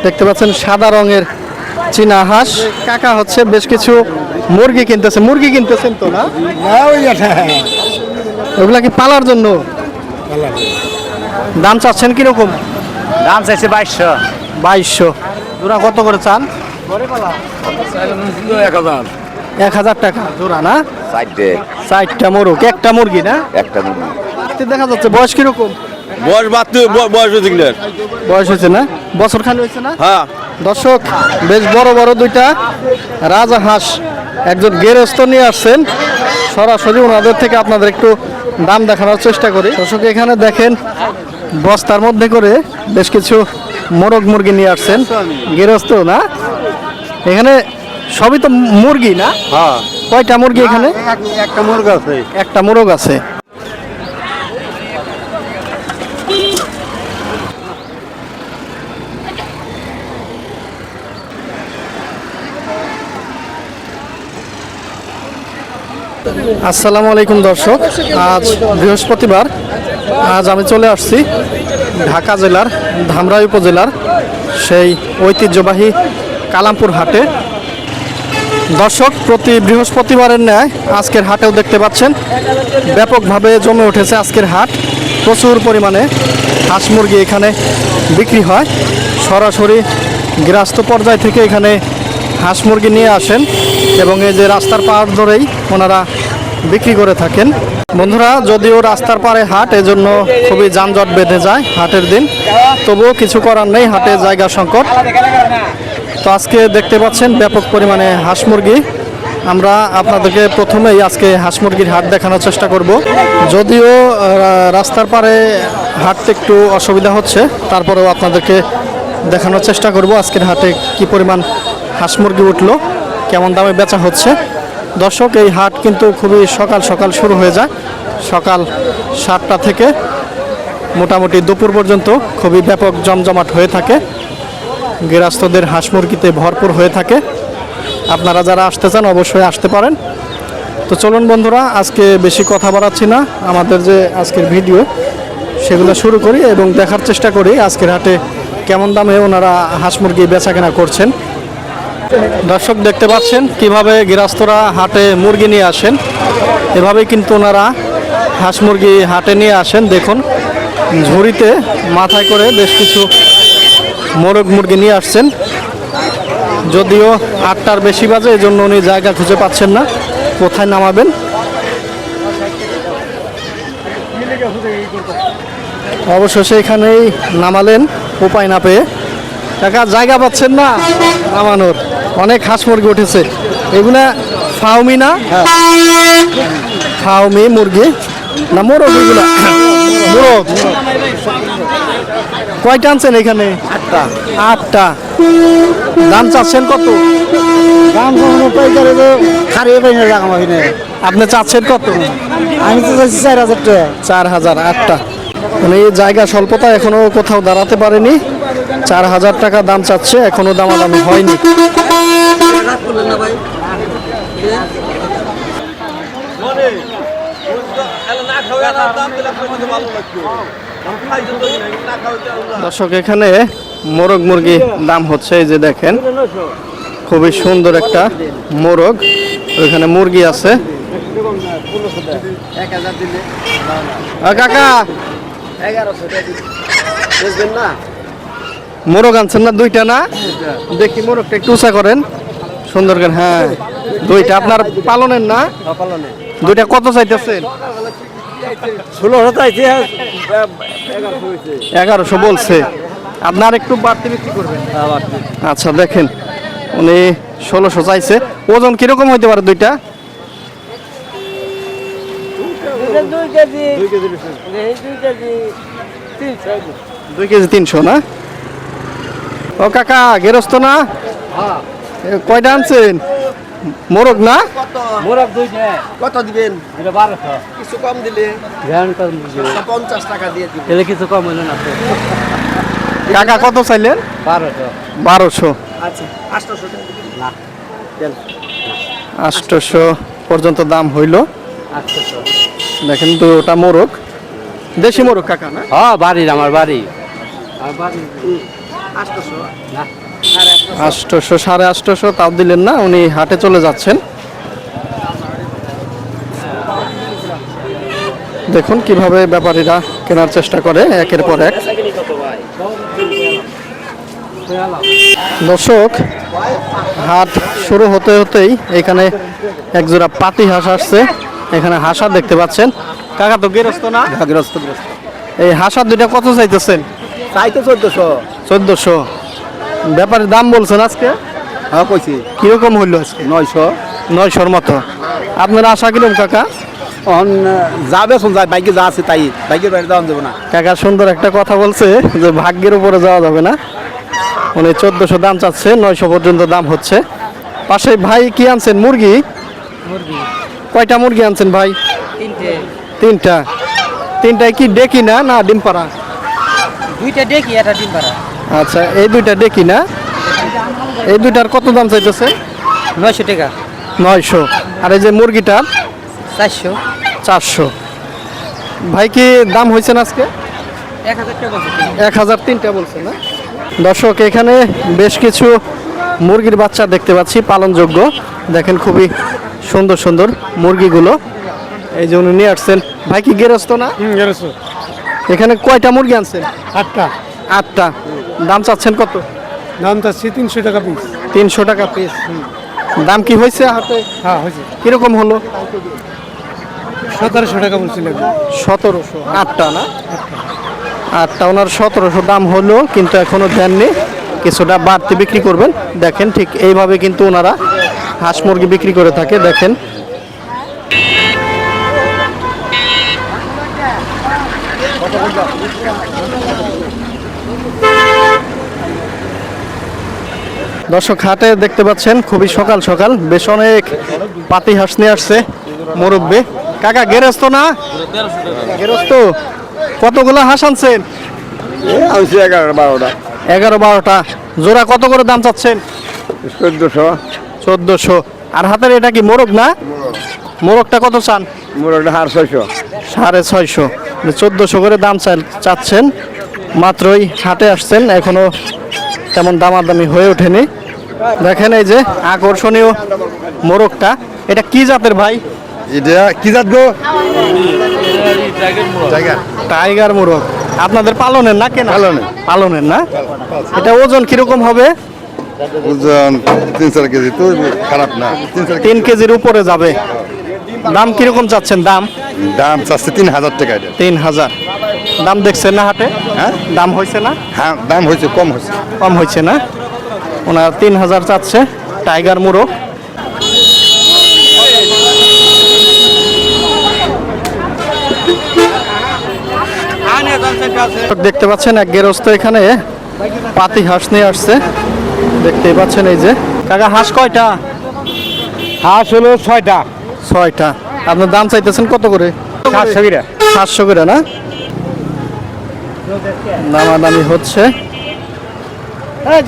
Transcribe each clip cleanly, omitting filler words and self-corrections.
দেখতে পাচ্ছেন সাদা রঙের চীনা হাঁস। কাকা হচ্ছে বেশ কিছু মুরগি কিনতেছে। মুরগি কিনতেছেন তো না? ওগুলা কি পালার জন্য? দাম চাচ্ছেন কিরকম? দাম চাইছে 2200। 2200। জোড়া কত করে চান? 1000 টাকা জোড়া না? চারটা মোরগ, একটা মুরগি না? একটা মুরগি। দেখা যাচ্ছে বয়স কিরকম? বয়স বয়স হয়েছে কিনা? বয়স হয়েছে না? বছর খানি হয়েছে না? হ্যাঁ। দর্শক বেশ বড় বড় দুইটা রাজা হাঁস একজন গেরস্ত নিয়ে আসছেন। সরাসরি ওনাদের থেকে আপনাদের একটু দাম দেখানোর চেষ্টা করি। দর্শক এখানে দেখেন বস্তার মধ্যে করে বেশ কিছু মোরগ মুরগি নিয়ে আসছেন গেরস্ত না? এখানে সবই তো মুরগি না? হ্যাঁ। কয়টা মুরগি এখানে? একটা মুরগি আছে। একটা মোরগ আছে। আসসালামু আলাইকুম দর্শক, আজ বৃহস্পতিবার। আজ আমি চলে আসছি ঢাকা জেলার ধামরাই উপজেলার সেই ঐতিহ্যবাহী কালামপুর হাটে। দর্শক প্রতি বৃহস্পতিবারের ন্যায় আজকের হাটেও দেখতে পাচ্ছেন ব্যাপকভাবে জমে উঠেছে আজকের হাট। প্রচুর পরিমাণে হাঁস মুরগি এখানে বিক্রি হয়। সরাসরি গৃহস্থ পর্যায় থেকে এখানে হাঁস মুরগি নিয়ে আসেন এবং এই যে রাস্তার পাড় ধরেই ওনারা বিক্রি করে থাকেন। বন্ধুরা, যদিও রাস্তার পাড়ে হাট, এজন্য খুবই যানজট বেঁধে যায় হাটের দিন, তবুও কিছু করার নেই, হাটে জায়গা সংকট। তো আজকে দেখতে পাচ্ছেন ব্যাপক পরিমাণে হাঁস মুরগি। আমরা আপনাদেরকে প্রথমেই আজকে হাঁস মুরগির হাট দেখানোর চেষ্টা করব। যদিও রাস্তার পাড়ে হাঁটতে একটু অসুবিধা হচ্ছে, তারপরেও আপনাদেরকে দেখানোর চেষ্টা করব আজকের হাটে কি পরিমাণ হাঁস মুরগি উঠলো, কেমন দামে বেচা হচ্ছে। দর্শক, এই হাট কিন্তু খুবই সকাল সকাল শুরু হয়ে যায়। সকাল 7টা থেকে মোটামুটি দুপুর পর্যন্ত খুবই ব্যাপক জমজমাট হয়ে থাকে। গৃহস্থদের হাঁস মুরগিতে ভরপুর হয়ে থাকে। আপনারা যারা আসতে চান অবশ্যই আসতে পারেন। তো চলুন বন্ধুরা, আজকে বেশি কথা বাড়াচ্ছি না, আমাদের যে আজকের ভিডিও সেগুলো শুরু করি এবং দেখার চেষ্টা করি আজকের হাটে কেমন দামে ওনারা হাঁস মুরগি বেচাকেনা করছেন। দর্শক দেখতে পাচ্ছেন কিভাবে গৃহস্থরা হাটে মুরগি নিয়ে আসেন। এভাবেই কিন্তু ওনারা হাঁস মুরগি হাটে নিয়ে আসেন। দেখুন ঝুড়িতে মাথায় করে বেশ কিছু মোরগ মুরগি নিয়ে আসছেন। যদিও 8টার বেশি বাজে, এই জন্য উনি জায়গা খুঁজে পাচ্ছেন না কোথায় নামাবেন। অবশেষে এখানেই নামালেন উপায় না পেয়ে। টাকা জায়গা পাচ্ছেন না নামানোর, অনেক হাঁস মুরগি উঠেছে। এগুলা ফাউমি না? ফাউমি মুরগি না মোরগ? এগুলা মোরগ। কয়টা আনছেন এখানে? 8টা। দাম চাচ্ছেন কত? দাম আপনি চাচ্ছেন কত? আমি তো চাচ্ছি 4000 টাকা। 4000। 8টা। মানে এই জায়গা স্বল্পতা, এখনো কোথাও দাঁড়াতে পারেনি। 4000 টাকা দাম চাচ্ছে, এখনো দামাদামি হয়নি। দর্শক, এখানে মোরগ মুরগি দাম হচ্ছে, এই যে দেখেন খুবই সুন্দর একটা মোরগ। ওইখানে মুরগি আছে। কাকা মোরগ আনছেন না? 2টা না? দেখি মোরগটা একটু উঁচা করেন সুন্দর করে। হ্যাঁ, 2টা আপনার পালনের না? 2টা কত চাইতেছেন? 1100 বলছে। আপনার একটু বাড়তি বিক্রি করবেন? আচ্ছা, দেখেন উনি 1600 চাইছে। ওজন কিরকম হইতে পারে 2টা? 2 কেজি 300 না? ও কাকা গেরস্ত না? কয়টা আনছেন? মোরগ না? মোরগ 2টা। কত দিবেন? 1200। কিছু কম দিলে 50 টাকা দিয়ে দিবেন। এলে কিছু কম হলো না। কাকা কত চাইলেন? 1200। আচ্ছা, 800 টাকা না দেন। 800 পর্যন্ত দাম হইল। 800। দেখেন তো, ওটা মোরগ, দেশি মোরগ কাকা না? হ্যাঁ, বাড়ির, আমার বাড়ি। না 800 850 তাও দিলেন না, উনি হাটে চলে যাচ্ছেন। দেখুন কিভাবে ব্যাপারীরা কেনার চেষ্টা করে একের পর এক। দর্শক, হাট শুরু হতে হতেই এখানে একজোড়া পাতি হাঁস আসছে। এখানে হাঁসা দেখতে পাচ্ছেন। কাকা তো গেরস্ত না? গ্রস্ত এই হাঁসা দুইটা কত চাইতেছেন? তাই তো 1400। 1400। ব্যাপারীর দাম বলছেন আজকে? হ্যাঁ কইছি কিরকম হইল আজকে? 900। 900-র মতো। আপনার আশা কিরকম কাকা? অন যাবে শুন যায় বাইকে যা আছে তাই বাইকের বাইরে যাওয়া যাবে না। কাকা সুন্দর একটা কথা বলছে যে ভাগ্যের উপরে যাওয়া যাবে না। উনি 1400 দাম চাচ্ছে, 900 পর্যন্ত দাম হচ্ছে। পাশে ভাই কি আনছেন? মুরগি? মুরগি কয়টা মুরগি আনছেন ভাই? 3টা। 3টায় কি ডেকি না না ডিম পাড়া? 2টা দেখি, এটা ডিম পাড়া। আচ্ছা, এই 2টা ডেকি না? এই 2টার কত দাম চাইতেছে? 900 টাকা। 900। আর এই যে মুরগিটার? 400। 400। ভাই কি দাম হয়েছে না আজকে? 1000 টাকা বলছে। 1003টা বলছে না? দর্শক, এখানে বেশ কিছু মুরগির বাচ্চা দেখতে পাচ্ছি পালনযোগ্য। দেখেন খুবই সুন্দর সুন্দর মুরগিগুলো। এই যে উনি নিয়ে আসছেন। ভাই কি গেরস্ত না? এখানে কয়টা মুরগি আনছেন? 8টা। 8টা। দাম চাচ্ছেন কত? দাম চাচ্ছি 300 টাকা পিস। 300 টাকা পিস। দাম কি হয়েছে হাটে? হ্যাঁ হয়েছে। কিরকম হলো? 1700 টাকা বলছিলেন। 1700। 8টা না? 8টা ওনার 1700 দাম হলো, কিন্তু এখনো দেননি। কিছুটা বাড়তি বিক্রি করবেন। দেখেন ঠিক এইভাবে কিন্তু ওনারা হাঁস মুরগি বিক্রি করে থাকে। দেখেন দর্শক, হাটে দেখতে পাচ্ছেন খুবই সকাল সকাল বেশ অনেক পাতি হাঁস নিয়ে আসছে মুরব্বী। কাকা গেরস্ত না? গেরস্ত। কতগুলো হাঁস আনছেন? আমি 11-12টা। 11-12টা। জোড়া কত করে দাম চাচ্ছেন? 1400। 1400। আর হাতের এটা কি মোরগ না? মোরগটা কত চান? মোরগটা 650। 650। 1400 করে দাম চাচ্ছেন। মাত্রই হাটে আসছেন, এখনো তেমন দামাদামি হয়ে ওঠেনি। দেখেন এই যে আকর্ষণীয় মোরগটা। এটা কি জাতের ভাই? এটা কি জাত গো? টাইগার মোরগ। আপনাদের পালনের না কেনা? পালনের। পালনের না? এটা ওজন কিরকম হবে? ওজন 3-4 কেজি তো খারাপ না। 3 কেজির উপরে যাবে। দাম কিরকম চাচ্ছেন? দাম দাম চাচ্ছে 3000 টাকা। এটা 3000। দাম দেখছেন না হাটে? হ্যাঁ দাম হয়েছে না? হ্যাঁ দাম হয়েছে, কম হয়েছে। কম হয়েছে না? ওনার 3000 চাচ্ছে টাইগার মোরগ। দেখতে পাচ্ছেন এক গেরস্ত এখানে পাতি হাঁস নিয়ে আসছে। দেখতেই পাচ্ছেন এই যে। কাকা হাঁস কয়টা? হাঁস হলো 6টা। 6টা। আপনার দাম চাইতেছেন কত করে? 700 করে। 700 করে না? দামাদামি হচ্ছে।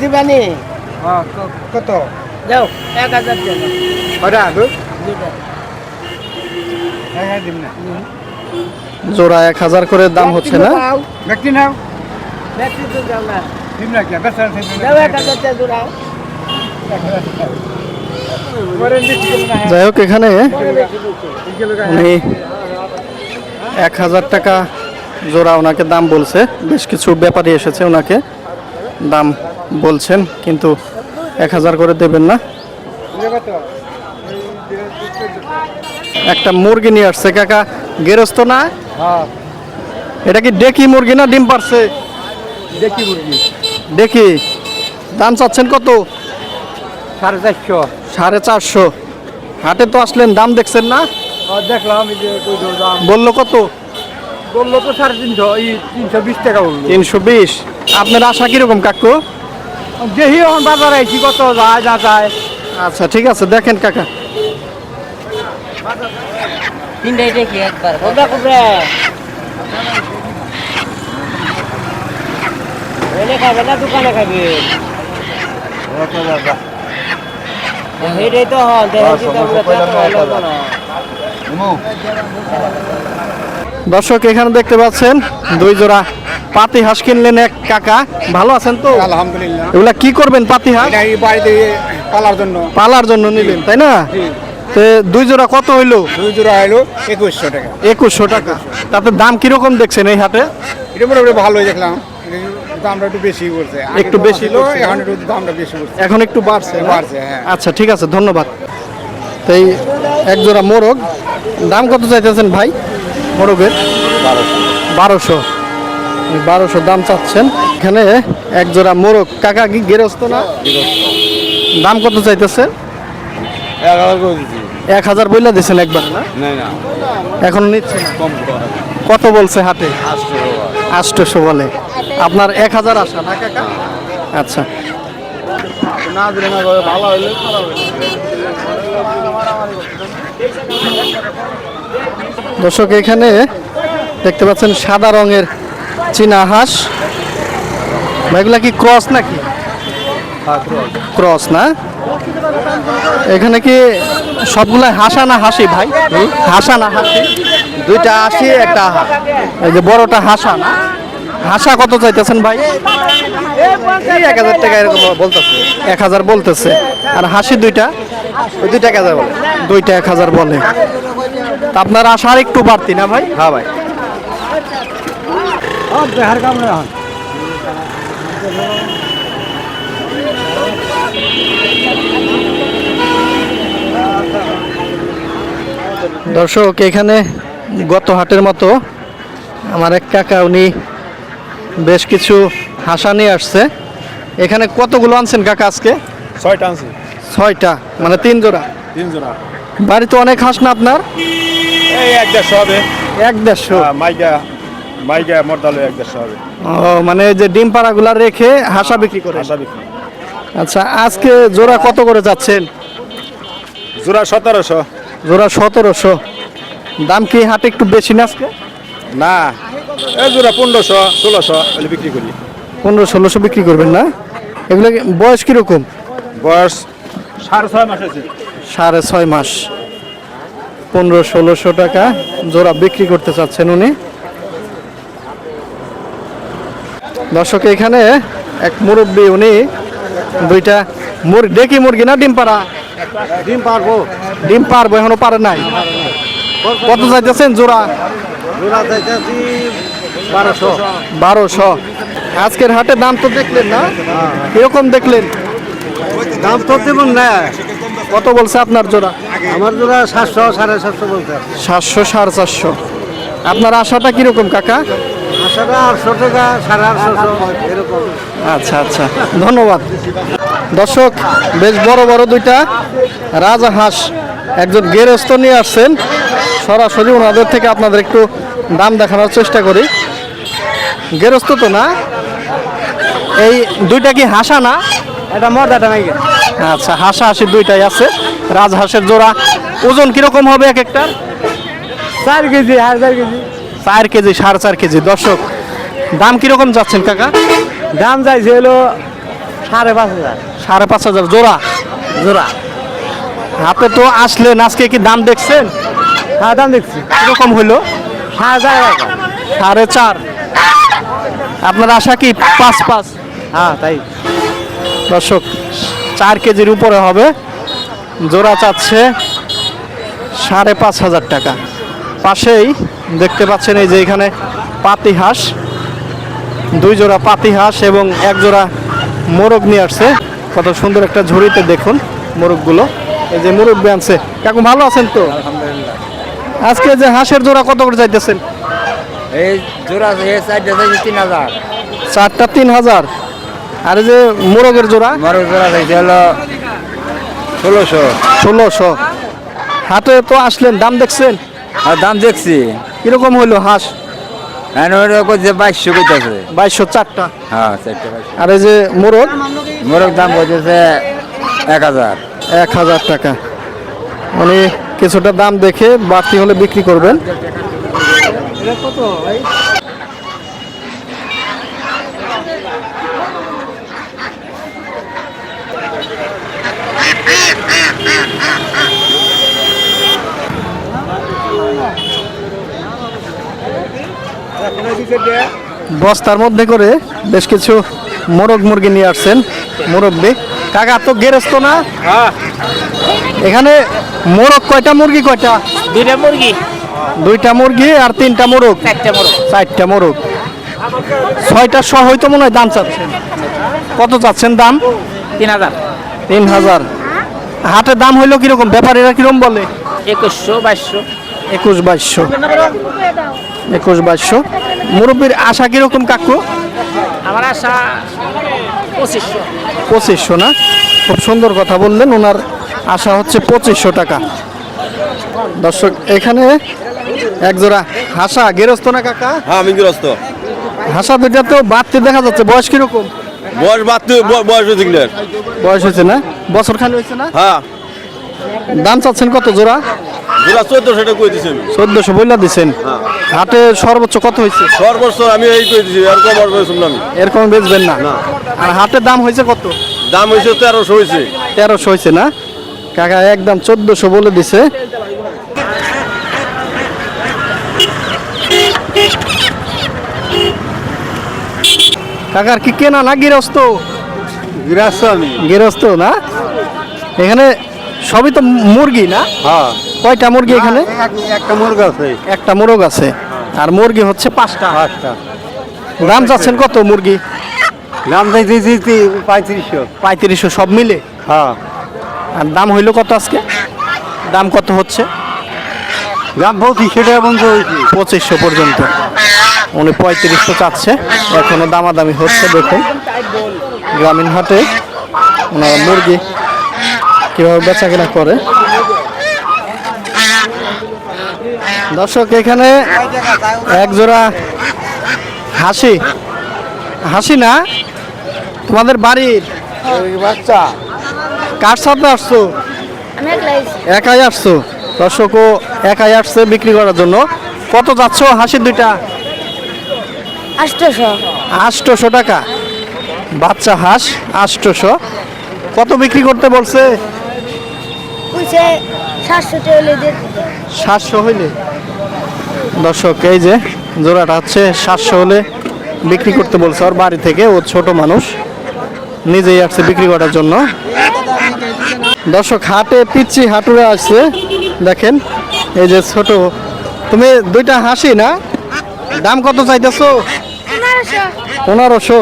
দিবানি কত? যাও 1000 টাকা। কয়টা? জোড়া 1000 করে দাম হচ্ছে না? ব্যক্তি নাও। ব্যাটারি তো যাও না। দিম না কি? বেচার যাও 1000 টাকা জোড়া। যাই হোক, এখানে উনি 1000 টাকা জোড়া ওনাকে দাম বলছে। বেশ কিছু ব্যাপারী এসেছে, ওনাকে দাম বলছেন, কিন্তু 1000 করে দেবেন না। একটা মুরগি নিয়ে আসছে কাকা, গেরস্ত না? এটা কি ডেকি মুরগি না ডিম পারছে? দেখি মুরগি ডেকি। দাম চাচ্ছেন কত? 450। 450। হাটে তো আসলেন, দাম দেখছেন না? দেখলাম এই যে দাম বললো কত? বললো তো 350, 320 টাকা বললো। 320। আপনার আশা কিরকম কাকু? দেখি এখন বাজারে আইছি কত যায় না যায়। আচ্ছা ঠিক আছে, দেখেন কাকা। 3টাই দেখি একবার। কোনটা কোনটা? এনে খাবে না দোকানে খাবে? এইটাই তো হল দেখেন কি তোমরা না। দর্শক, এখানে দেখতে পাচ্ছেন 2 জোড়া পাতি হাঁস কিনলেন এক কাকা, ভালো আছেন তো? আলহামদুলিল্লাহ। এগুলা কি করবেন পাতি হাঁস? এটা এই বাড়িতে পালার জন্য পালার জন্য নিলেন তাই না? তো দুই জোড়া কত হইলো? 2 জোড়া হলো 2100 টাকা। 2100 টাকা। তাতে দাম কিরকম দেখছেন এই হাটে? এটা মোটামুটি ভালোই দেখলাম, দামটা একটু বেশি করছে, একটু বেশি ছিল, করছে, এখন একটু দামটা বেশি করছে। এখন একটু বাড়ছে না? বাড়ছে, হ্যাঁ। আচ্ছা ঠিক আছে, ধন্যবাদ। তো এই এক জোড়া মোরগ দাম কত চাইতেছেন ভাই মোরগের? 1200। 1200 দাম চাচ্ছেন। এখানে এক জোড়া মোরগ, কাকা কি গেরস্ত না? দাম কত চাইতেছে? 1000 বইলা দিয়েছেন একবার না? এখন নিচ্ছে না? কত বলছে হাটে? 800 বলে। আপনার 1000 আসা না কাকা? আচ্ছা। দর্শক এখানে দেখতে পাচ্ছেন সাদা রঙের চীনা হাঁস। এগুলা কি ক্রস নাকি? ক্রস না? এখানে কি সবগুলা হাসা না হাসি ভাই? হাসা না হাসি? দুইটা 80, একটা আহা। এই যে বড়টা হাসা না? হাসা কত চাইতেছেন ভাই? 1000 টাকা এরকম বলতেছে। 1000 বলতেছে। আর হাসি দুইটা? ওই 2 টাকা বলে। দুইটা 1000 বলে। তা আপনার আশা আর একটু বাড়তি না ভাই? হ্যাঁ ভাই। দর্শক এখানে গত হাটের মতো আমার এক কাকা, উনি বেশ কিছু হাঁসা নিয়ে আসছে। এখানে কতগুলো আনছেন কাকা আজকে? 6টা আনছি। 6টা, মানে 3 জোড়া। 3 জোড়া। বাড়িতে অনেক হাঁস না আপনার? এই 150 হবে। 150? মাইগা মর্দালো 150 হবে। ও, মানে এই যে ডিম পাড়াগুলা রেখে হাঁসা বিক্রি করে? আশা বিক্রি। আচ্ছা, আজকে জোড়া কত করে যাচ্ছেন? জোড়া 1700। জোড়া 1700। দাম কি হাটে একটু বেশি না আজকে? না, এই জোড়া 1500, 1600 হলে বিক্রি করি। 1500-1600 বিক্রি করবেন না? এগুলো বয়স কিরকম? বয়স 6.5 মাস আছে। 6.5 মাস। 1500-1600 টাকা জোড়া বিক্রি করতে চাচ্ছেন উনি। দর্শক এখানে এক মুরব্বী, উনি দুইটা ডেকি মুরগি না ডিম পাড়া? ডিম পারবো। ডিম পারবো, এখনো পারে নাই। কত চাইতেছেন জোড়া? জোড়া চাইতেছি 1200। 1200। আজকের হাটে দাম তো দেখলেন না, কিরকম দেখলেন? দাম তো তেমন না। কত বলছে আপনার জোড়া? আমার জোড়া 700, 750 বলতে। 700, 450। আপনার আশাটা কিরকম কাকা? আশাটা 800 টাকা, 850 এরকম। আচ্ছা আচ্ছা, ধন্যবাদ। দর্শক বেশ বড় বড় দুইটা রাজহাঁস একজন গেরস্ত নিয়ে আসছেন। সরাসরি ওনাদের থেকে আপনাদের একটু দাম দেখানোর চেষ্টা করি। গেরস্ত তো না? এই দুইটা কি হাসা না? এটা মর্দাটা মাইগা। আচ্ছা, হাসা হাসি দুইটাই আছে। রাজহাঁসের জোড়া ওজন কিরকম হবে এক একটার? 4 কেজি, 4.5 কেজি। 4 KG, 4.5 KG. দর্শক দাম কিরকম যাচ্ছেন কাকা? দাম চাইছে হলো 5,500। 5,500 জোড়া? জোড়া। হাতে তো আসলেন, আজকে কি দাম দেখছেন? হ্যাঁ, দাম দেখছি। কিরকম হইলো? 7,500 টাকা। 4.5। আপনার আশা কি 5.5? হ্যাঁ, তাই। দর্শক 4 কেজির উপরে হবে। জোড়া চাচ্ছে 5,500 টাকা। পাশেই দেখতে পাচ্ছেন এই যে এখানে পাতি হাঁস, 2 জোড়া পাতি হাঁস এবং 1 জোড়া মোরগ নিয়ে আসছে। কত সুন্দর একটা ঝুড়িতে দেখুন মোরগগুলো। এই যে মোরগ আনছে। কাকু ভালো আছেন তো? আলহামদুলিল্লাহ। আজকে যে হাঁসের জোড়া কত করে চাইতেছেন? এই জোড়া এই সাইডে চাইছে 3,000। 4টা 3,000। আর এই যে মোরগের জোড়া? বড় জোড়া চাইছে হলো 1600। 1600। হাটে তো আসলেন, দাম দেখছেন? আর দাম দেখছি। কিরকম হইলো হাঁস? ওটা কইছে 2200 কইতাছে। 2200 4টা। হ্যাঁ, 4টা 2200। আর এই যে মোরগ? মোরগ দাম কইতেছে 1000। 1000 টাকা। মানে কিছুটা দাম দেখে বাড়তি হলে বিক্রি করবেন। বস্তার মধ্যে করে বেশ কিছু মোরগ মুরগি নিয়ে আসছেন মুরব্বী। কাকা তো গেরস্ত না? এখানে মোরগ কয়টা, মুরগি কয়টা? দুইটা মুরগি, দুইটা মুরগি আর তিনটা মোরগ, একটা মোরগ। চারটা মোরগ, ছয়টা সহ হয়তো মনে হয় দাম চাচ্ছেন। কত চাচ্ছেন দাম? 3000, 3000। হাটের দাম হইলো কিরকম, ব্যাপারীরা কিরকম বলে? 2100, 2200। 21-2200, 21-2200। মুরব্বীর আশা কিরকম কাকু? আমার আশা 2500। 2500 না? খুব সুন্দর কথা বললেন, ওনার আশা হচ্ছে 2500 টাকা। দর্শক এখানে একজোড়া হাসা গেরস্ত না কাকা? হ্যাঁ আমি গৃহস্থ। হাসা দুইটা তো বাড়তে দেখা যাচ্ছে, বয়স কিরকম? বয়স বাড়তে বয়স হয়েছে কিনার। বয়স হয়েছে না, বছর খালি হয়েছে না? হ্যাঁ দাম চাচ্ছেন কত জোড়া? জোড়া 1400 টাকা কই দিছেন। 1400 বইলা দিছেন। হাটে সর্বোচ্চ কত হয়েছে? সর্বোচ্চ আমি এই কই দিছি, আর কম আর শুনলাম আমি। এরকম বেচবেন না? না। আর হাটের দাম হয়েছে কত? দাম হয়েছে 1300 হয়েছে। 1300 হয়েছে না? কাকা একদম 1400 বলে দিছে। কাকার কি কেনা না গৃহস্থ? গৃহস্থ আমি। গৃহস্থ না? এখানে সবই তো মুরগি না? হ্যাঁ, কয়টা মুরগি এখানে? একটা মুরগ আছে। একটা মোরগ আছে, আর মুরগি হচ্ছে 5টা। 5টা। দাম চাচ্ছেন কত মুরগি? দাম চাইতেছি 3500। 3500 সব মিলে? হ্যাঁ, আর দাম হইলো কত আজকে? দাম কত হচ্ছে? দাম 2500 টাকা বন্ধ হয়েছে। 2500 পর্যন্ত। উনি 3500 চাচ্ছে, এখনো দামাদামি হচ্ছে। দেখুন গ্রামীণ হাটে ওনারা মুরগি কিভাবে বেচা কেনা করে। দর্শক এখানে একজোড়া হাসি, হাসি না তোমাদের বাড়ির বাচ্চা কার সাথে আসছো? আমি একলাই একাই আসছো? দর্শকও একাই আসছে বিক্রি করার জন্য। কত যাচ্ছ হাসির দুইটা? 800। 800 টাকা বাচ্চা হাঁস, 800। কত বিক্রি করতে বলছে? কইছে 700 টাকা হলে দিয়ে দিতে। 700 হইলে? দর্শক এই যে জোড়াটা হচ্ছে 700 হলে বিক্রি করতে বলছে ওর বাড়ি থেকে। ও ছোট মানুষ, নিজেই আসছে বিক্রি করার জন্য। দর্শক হাটে পিচ্ছি হাটুরে আসছে, দেখেন এই যে ছোট। তুমি দুইটা হাসি না, দাম কত চাইতেছো? 1500।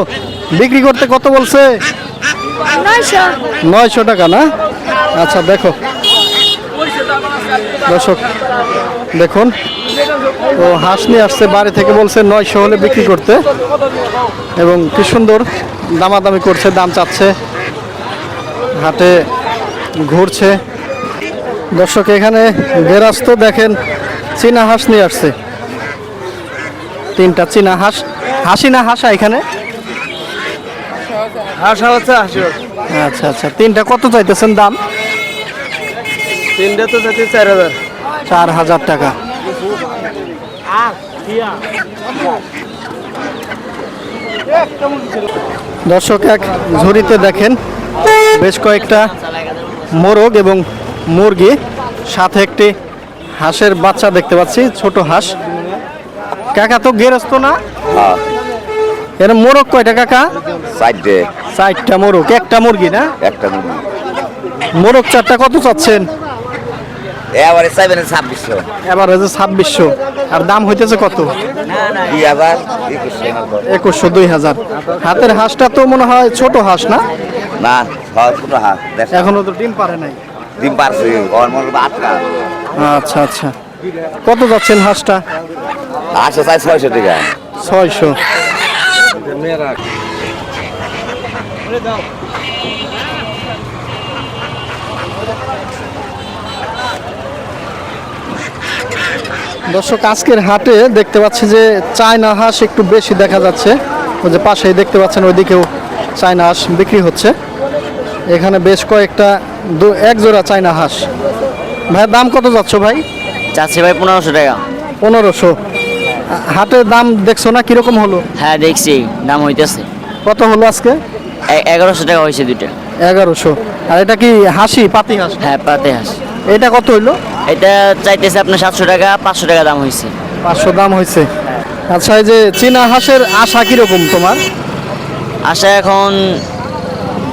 বিক্রি করতে কত বলছে? 900। 900 টাকা না? আচ্ছা দেখো দর্শক, দেখুন ও হাঁস নিয়ে আসছে বাড়ি থেকে, বলছে 900 হলে বিক্রি করতে, এবং কি সুন্দর দামাদামি করছে, দাম চাচ্ছে, হাটে ঘুরছে। দর্শক এখানে গেরাস্ত দেখেন চীনা হাঁস নিয়ে আসছে, 3টা চীনা হাঁস। হাসি না হাসা এখানে? হাসা হচ্ছে 80। আচ্ছা আচ্ছা, 3টা কত চাইতেছেন দাম? 3টা তো চাইতে 4000। 4000 টাকা। দর্শক এক ঝুড়িতে দেখেন বেশ কয়েকটা মোরগ এবং মুরগি, সাথে একটি হাঁসের বাচ্চা দেখতে পাচ্ছি, ছোট হাঁস। কাকা তো গেরস্ত না? এর মোরগ কয়টা কাকা? 4টা মোরগ, একটা মুরগি না? একটা মুরগি মোরগ 4টা কত চাচ্ছেন? এবারে 2600 এবার হয়েছে 2600। আর দাম হইতেছে কত? 2000 2100, 2000। হাতের হাঁসটা তো মনে হয় ছোট হাঁস না? না ছয় ছোট হাত এখনো তো ডিম পারে নাই। ডিম পারছে ওর মনে আটকা আচ্ছা আচ্ছা, কত যাচ্ছেন হাঁসটা? 800 চাই 600 টাকা 600। দর্শক আজকের হাটে দেখতে পাচ্ছি যে চায়না হাঁস একটু বেশি দেখা যাচ্ছে। ওই যে পাশেই দেখতে পাচ্ছেন ওইদিকেও চায়না হাঁস বিক্রি হচ্ছে। এখানে বেশ কয়েকটা এক জোড়া চায়না হাঁস। ভাই দাম কত যাচ্ছ ভাই? চাচ্ছি ভাই 1500 টাকা। 1500। হাটের দাম দেখছো না কিরকম হলো? হ্যাঁ দেখছি, দাম হইতেছে। কত হলো আজকে? 1100 টাকা হয়েছে দুইটা। 1100। আর এটা কি হাসি, পাতি হাঁস? হ্যাঁ পাতে হাঁস। এটা কত হইলো? এটা চাইতেছে আপনার 700 টাকা, 500 টাকা দাম হয়েছে। 500 দাম হয়েছে। আচ্ছা, এই যে চীনা হাঁসের আশা কিরকম তোমার? আশা এখন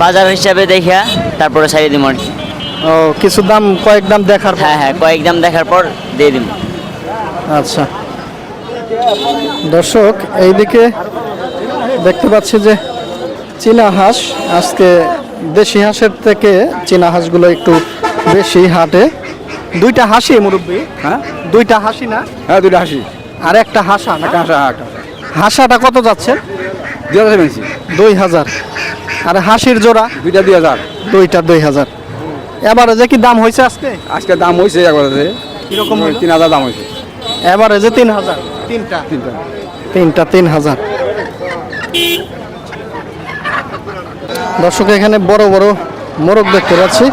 বাজার হিসাবে দেখা তারপরে ছাড়িয়ে দিব আর কি। ও, কিছু দাম কয়েক দাম দেখার পর। হ্যাঁ হ্যাঁ, কয়েক দাম দেখার পর দিয়ে দিব। আচ্ছা দর্শক, এইদিকে দেখতে পাচ্ছি যে চীনা হাঁস আজকে দেশি হাঁসের থেকে চীনা হাঁসগুলো একটু বেশি হাটে। দুইটা হাসি মুরব্বী, হ্যাঁ দুইটা হাসি না, হ্যাঁ দুটো হাসি আর একটা হাসা না? কাঁচা হাট হাসাটা কত যাচ্ছে? 2000 পেয়েছি 2000। আর হাসির জোড়া দুইটা 2000 দুইটা 2000। এবারে যে কি দাম হয়েছে আজকে? আজকে দাম হয়েছে একবারে কিরকম? 3000 দাম হয়েছে এবারে যে 3000, তিনটা তিনটা। 3000। দর্শক, এখানে বড় বড় মোরগ দেখতে পাচ্ছি।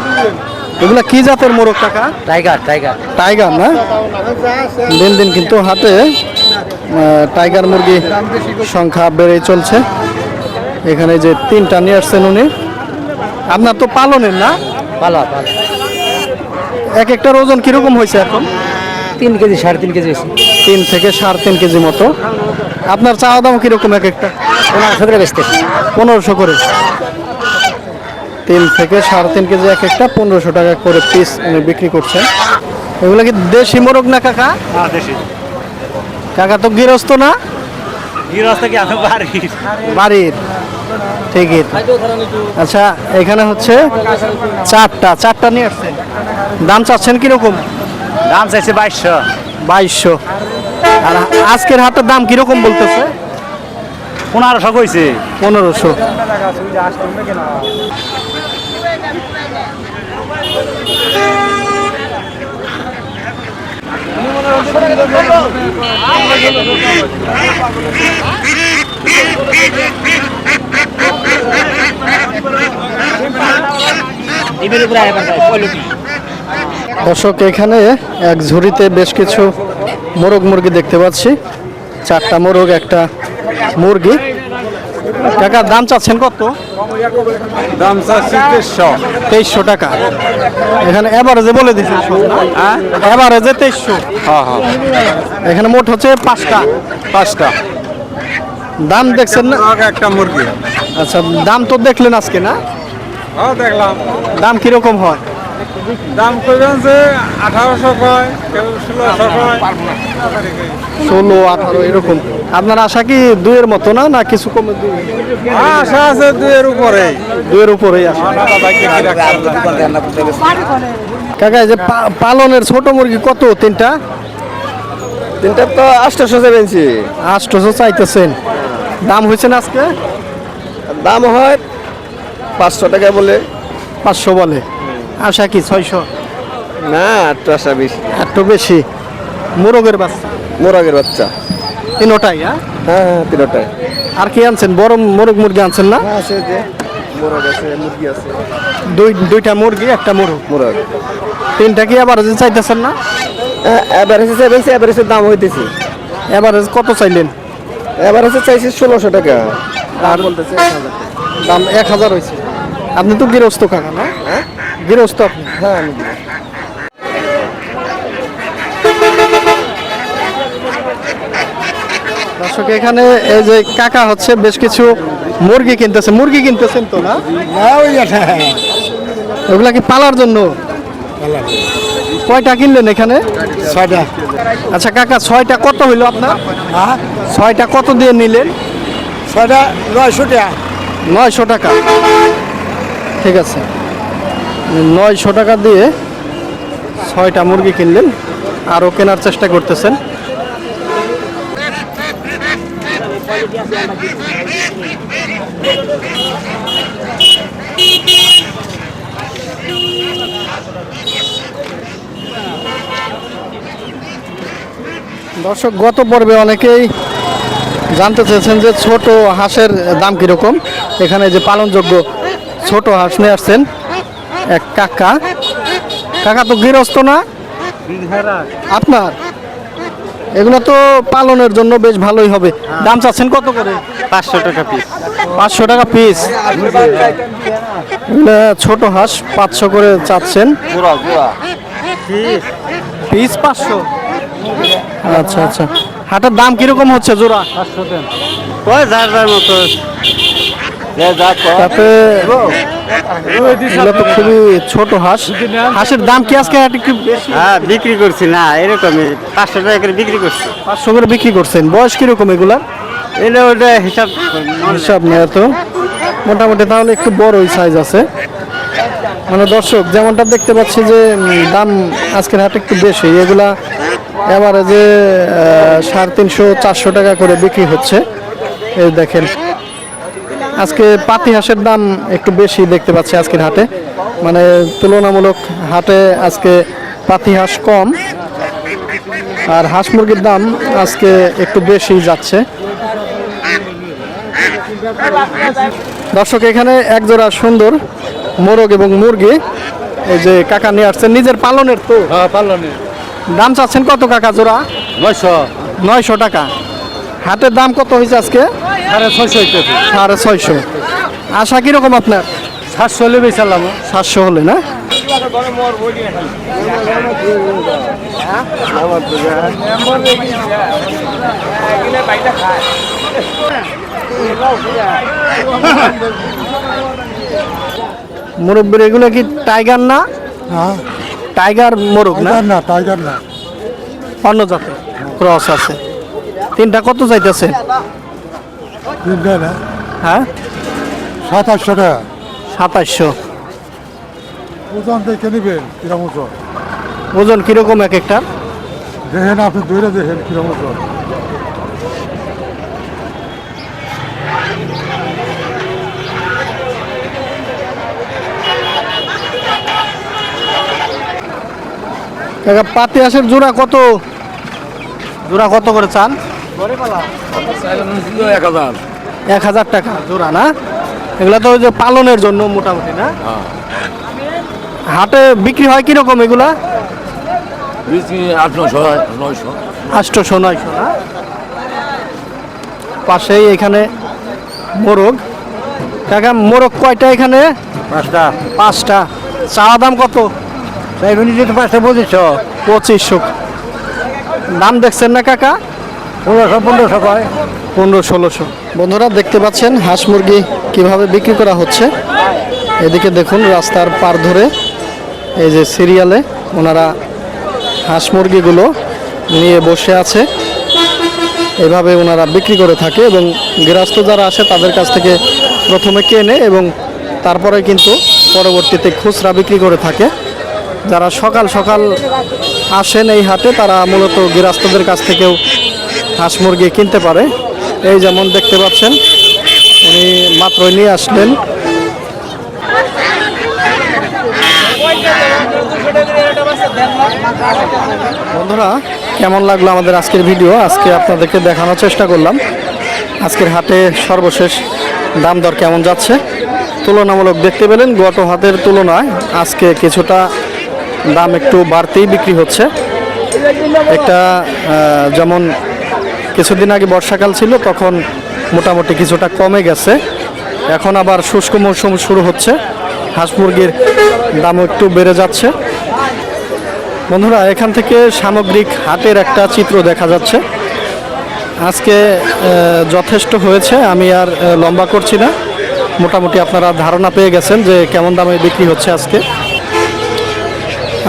এগুলা কি জাতের মোরগ কাকা? Tiger tiger. টাইগার না? দিন দিন কিন্তু হাটে টাইগার মুরগি সংখ্যা বেড়ে চলছে। এখানে যে তিনটা নিয়ে আসছেন উনি, আপনার তো পালনের না? পালা পালা। এক একটার ওজন কিরকম হয়েছে এখন? 3 কেজি 3.5 কেজি হয়েছে। 3 থেকে 3.5 কেজি মতো। আপনার চাওয়া দাম কিরকম এক একটা? 1500 করে বেচতে। 1500 করে। 3 থেকে 3.5 কেজি এক একটা, 1500 টাকা করে পিস উনি বিক্রি করছেন। এগুলো কি দেশি মোরগ না কাকা? হ্যাঁ দেশি কাকা তো গৃহস্থ না? গৃহস্থ কি আমি বাড়ির বাড়ির। ঠিকই তো। আচ্ছা, এখানে হচ্ছে চারটা নিয়ে আসছেন। দাম চাচ্ছেন কিরকম? দাম চাইছে 2200 2200। আর আজকের হাটের দাম কিরকম বলতেছে? 1500 কইছে 1500। দর্শক, এখানে এক ঝুড়িতে বেশ কিছু মোরগ মুরগি দেখতে পাচ্ছি। 4টা মোরগ, একটা মুরগি। কাকা দাম চাচ্ছেন কত? দাম চাচ্ছি 2300 টাকা। এখানে এভারেজে বলে দিচ্ছি, হ্যাঁ এভারেজে 2300। হ্যাঁ হ্যাঁ এখানে মোট হচ্ছে 5টা। 5টা দাম দেখছেন না? একটা মুরগি। আচ্ছা, দাম তো দেখলেন আজকে না? হ্যাঁ দেখলাম। দাম কিরকম হয়? দাম কইবেন যে 1800 কয়, কেউ 1600 কয়। 16, 18 এরকম। আপনার আশা কি 2-এর মতো না, না কিছু কমে? আশা আছে 2-এর উপরে। 2-এর উপরেই আশা। কাকা, এই যে পালনের ছোট মুরগি কত? তিনটা তো 800 পেয়েছি। 800 চাইতেছেন। দাম হয়েছে না আজকে? দাম হয় 500 টাকা বলে। 500 বলে। আশা কি 600? না, একটু আশা বেশি। একটু বেশি। মোরগের বাচ্চা মোরগের বাচ্চা। তিনোটাই? হ্যাঁ, হ্যাঁ তিনটাই আর কি আনছেন? বড় মোরগ মুরগি আনছেন না? আছে, যে মোরগ আছে, মুরগি আছে। দুইটা মুরগি, একটা মোরগ। মোরগ তিনটা কি আবার চাইতেছেন না? এভারেজে চাইছি, এভারেজের দাম হইতেছে। এভারেজ কত চাইলেন? এভারেজে চাইছি 1600 টাকা। আর বলতেছে 1000। দাম 1000 হয়েছে। আপনি তো গৃহস্থ কাকা না? হ্যাঁ গৃহস্থ আপনি? হ্যাঁ আমি দর্শক, এখানে এই যে কাকা হচ্ছে বেশ কিছু মুরগি কিনতেছে। মুরগি কিনতেছেন তো না? ওগুলা কি পালার জন্য? কয়টা কিনলেন এখানে? 6টা। আচ্ছা কাকা, 6টা কত হইলো আপনার? 6টা কত দিয়ে নিলেন? 6টা 900 টাকা। 900 টাকা। ঠিক আছে, 900 টাকা দিয়ে 6টা মুরগি কিনলেন। আরও কেনার চেষ্টা করতেছেন। দর্শক, গত পর্বে অনেকেই জানতে চেয়েছেন যে ছোট হাঁসের দাম কীরকম। এখানে যে পালনযোগ্য ছোট হাঁস নিয়ে আসছেন এক কাকা। কাকা তো গৃহস্থ না আপনার? এগুলো তো পালনের জন্য বেশ ভালোই হবে। দাম চাচ্ছেন কত করে? 500 টাকা পিস। 500 টাকা পিস। ছোট হাঁস 500 করে চাচ্ছেন পিস। 500। আচ্ছা আচ্ছা। হাটের দাম কিরকম হচ্ছে জোড়া? ওই যার যার মতো তাতে এগুলো তো খুবই ছোট হাঁস। হাঁসের দাম কি আজকে হাটে একটু বেশি? হ্যাঁ বিক্রি করছি না এরকমই 500 টাকা করে বিক্রি করছি। 500 করে বিক্রি করছেন। বয়স কিরকম এগুলার? এটা ওটা হিসাব হিসাব নেই তো মোটামুটি, তাহলে একটু বড় সাইজ আছে। মানে দর্শক যেমনটা দেখতে পাচ্ছি যে দাম আজকের হাটে একটু বেশি। এগুলা এভারেজে 350-400 টাকা করে বিক্রি হচ্ছে। এই দেখেন আজকে পাতি হাঁসের দাম একটু বেশি দেখতে পাচ্ছি আজকের হাটে, মানে তুলনামূলক হাটে আজকে পাতি হাঁস কম আর হাঁস মুরগির দাম আজকে একটু বেশি যাচ্ছে। দর্শক এখানে এক জোড়া সুন্দর মোরগ এবং মুরগি এই যে কাকা নিয়ে আসছেন, নিজের পালনের তো। হ্যাঁ পালনে দাম চাচ্ছেন কত কাকা জোড়া? 900 টাকা। হাটের দাম কত হয়েছে আজকে? 650 650। আশা কিরকম আপনার? 700 হলে বেচালাম। 700 হলে না? মুরব্বীর এগুলো কি টাইগার না? টাইগার মোরগ না? না টাইগার না অন্য জাতের ক্রস আছে। তিনটা কত চাইতেছে? না হ্যাঁ 2700 টাকা 2700। ওজন দেখে নেবেন কিরম ওজন ওজন কিরকম এক একটা? দেখেন আপনি দূরে দেখেন কিরম ওজন। কাকা পাতি হাঁসের জোড়া কত? জোড়া কত করে চান? 1000 টাকা জোড়া না? এগুলা তো ওই যে পালনের জন্য মোটামুটি না? হাটে বিক্রি হয় কিরকম এগুলা? 800-900 না? পাশেই এখানে মোরগ। কাকা মোরগ কয়টা এখানে? 5টা। চাওয়া দাম কত? 2500। দাম দেখছেন না কাকা? 1500 পায়। 1500-1600। বন্ধুরা দেখতে পাচ্ছেন হাঁস মুরগি কিভাবে বিক্রি করা হচ্ছে। এদিকে দেখুন রাস্তার পার ধরে এই যে সিরিয়ালে ওনারা হাঁস মুরগিগুলো নিয়ে বসে আছে, এভাবে ওনারা বিক্রি করে থাকে এবং গৃহস্থ যারা আসে তাদের কাছ থেকে প্রথমে কেনে এবং তারপরে কিন্তু পরবর্তীতে খুচরা বিক্রি করে থাকে। যারা সকাল সকাল আসেন এই হাটে তারা মূলত গৃহস্থদের কাছ থেকেও হাঁস মুরগি কিনতে পারে। এই যেমন দেখতে পাচ্ছেন উনি মাত্রই নিয়ে আসলেন। বন্ধুরা কেমন লাগলো আমাদের আজকের ভিডিও? আজকে আপনাদেরকে দেখানোর চেষ্টা করলাম আজকের হাটে সর্বশেষ দাম দর কেমন যাচ্ছে। তুলনামূলক দেখতে পেলেন গত হাটের তুলনায় আজকে কিছুটা দাম একটু বাড়তেই বিক্রি হচ্ছে। একটা যেমন কিছুদিন আগে বর্ষাকাল ছিল তখন মোটামুটি কিছুটা কমে গেছে, এখন আবার শুষ্ক মৌসুম শুরু হচ্ছে, হাঁস মুরগির দামও একটু বেড়ে যাচ্ছে। বন্ধুরা এখান থেকে সামগ্রিক হাটের একটা চিত্র দেখা যাচ্ছে। আজকে যথেষ্ট হয়েছে, আমি আর লম্বা করছি না। মোটামুটি আপনারা ধারণা পেয়ে গেছেন যে কেমন দামে বিক্রি হচ্ছে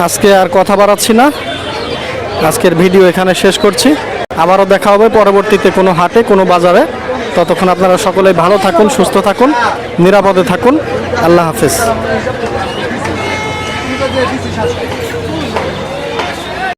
আজকে আর কথা বাড়াচ্ছি না, আজকের ভিডিও এখানে শেষ করছি। আবারও দেখা হবে পরবর্তীতে কোনো হাটে কোনো বাজারে। ততক্ষণ আপনারা সকলেই ভালো থাকুন, সুস্থ থাকুন, নিরাপদে থাকুন। আল্লাহ হাফেজ।